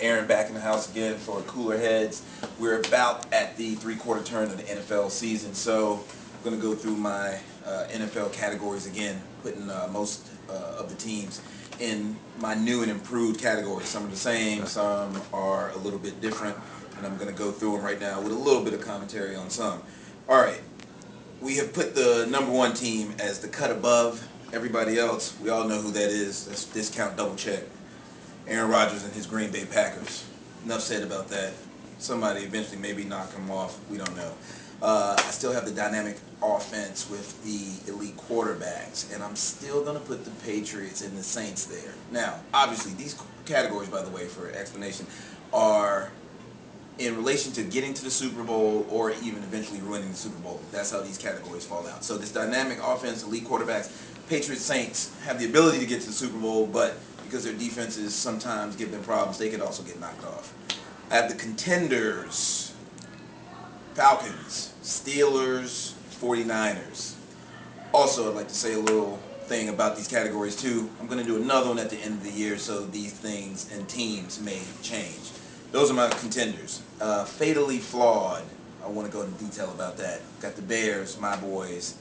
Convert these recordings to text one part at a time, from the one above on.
Aaron back in the house again for Cooler Heads. We're about at the three-quarter turn of the NFL season, so I'm going to go through my NFL categories again, putting most of the teams in my new and improved categories. Some are the same, some are a little bit different, and I'm going to go through them right now with a little bit of commentary on some. All right, we have put the number one team as the cut above everybody else. We all know who that is. That's discount double check. Aaron Rodgers and his Green Bay Packers. Enough said about that. Somebody eventually maybe knock him off. We don't know. I still have the dynamic offense with the elite quarterbacks, and I'm still going to put the Patriots and the Saints there. Now, obviously, these categories, by the way, for explanation, are in relation to getting to the Super Bowl or even eventually winning the Super Bowl. That's how these categories fall out. So this dynamic offense, elite quarterbacks, Patriots, Saints have the ability to get to the Super Bowl, but because their defenses sometimes give them problems, they could also get knocked off. I have the contenders: Falcons, Steelers, 49ers. Also, I'd like to say a little thing about these categories too. I'm going to do another one at the end of the year, so these things and teams may change. Those are my contenders. Fatally flawed. I want to go into detail about that. Got the Bears, my boys.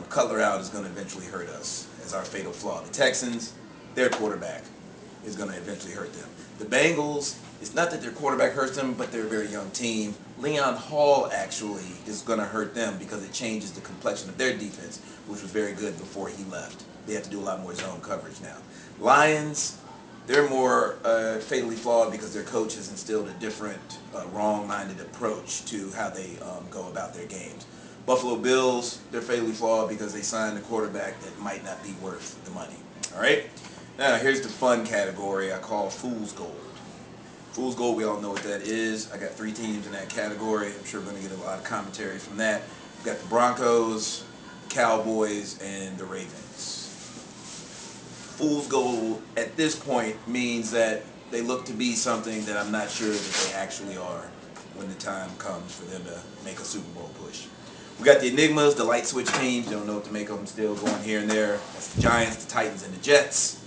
Cutler out is going to eventually hurt us as our fatal flaw. The Texans, their quarterback is going to eventually hurt them. The Bengals, it's not that their quarterback hurts them, but they're a very young team. Leon Hall actually is going to hurt them because it changes the complexion of their defense, which was very good before he left. They have to do a lot more zone coverage now. Lions, they're more fatally flawed because their coach has instilled a different, wrong-minded approach to how they go about their games. Buffalo Bills, they're fatally flawed because they signed a quarterback that might not be worth the money. All right? Now, here's the fun category I call Fool's Gold. Fool's Gold, we all know what that is. I got three teams in that category. I'm sure we're going to get a lot of commentary from that. We've got the Broncos, Cowboys, and the Ravens. Fool's Gold at this point means that they look to be something that I'm not sure that they actually are when the time comes for them to make a Super Bowl push. We got the Enigmas, the light switch teams. Don't know what to make of them, still going here and there. That's the Giants, the Titans, and the Jets.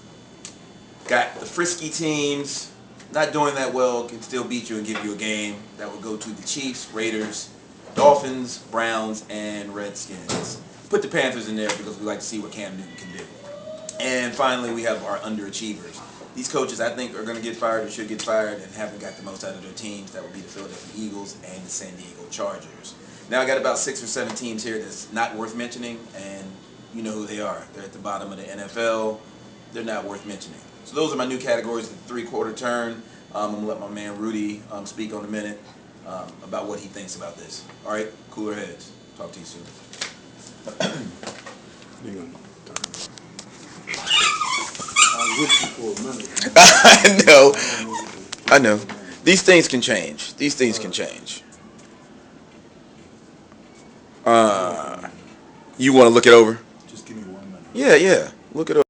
Got the frisky teams, not doing that well, can still beat you and give you a game. That would go to the Chiefs, Raiders, Dolphins, Browns, and Redskins. Put the Panthers in there because we like to see what Cam Newton can do. And finally, we have our underachievers. These coaches, I think, are going to get fired or should get fired and haven't got the most out of their teams. That would be the Philadelphia Eagles and the San Diego Chargers. Now, I got about 6 or 7 teams here that's not worth mentioning, and you know who they are. They're at the bottom of the NFL. They're not worth mentioning. So those are my new categories, the three-quarter turn. I'm going to let my man Rudy speak on a minute about what he thinks about this. All right, Cooler Heads. Talk to you soon. I know. I know. These things can change. These things can change. You want to look it over? Just give me 1 minute. Yeah, yeah. Look it over.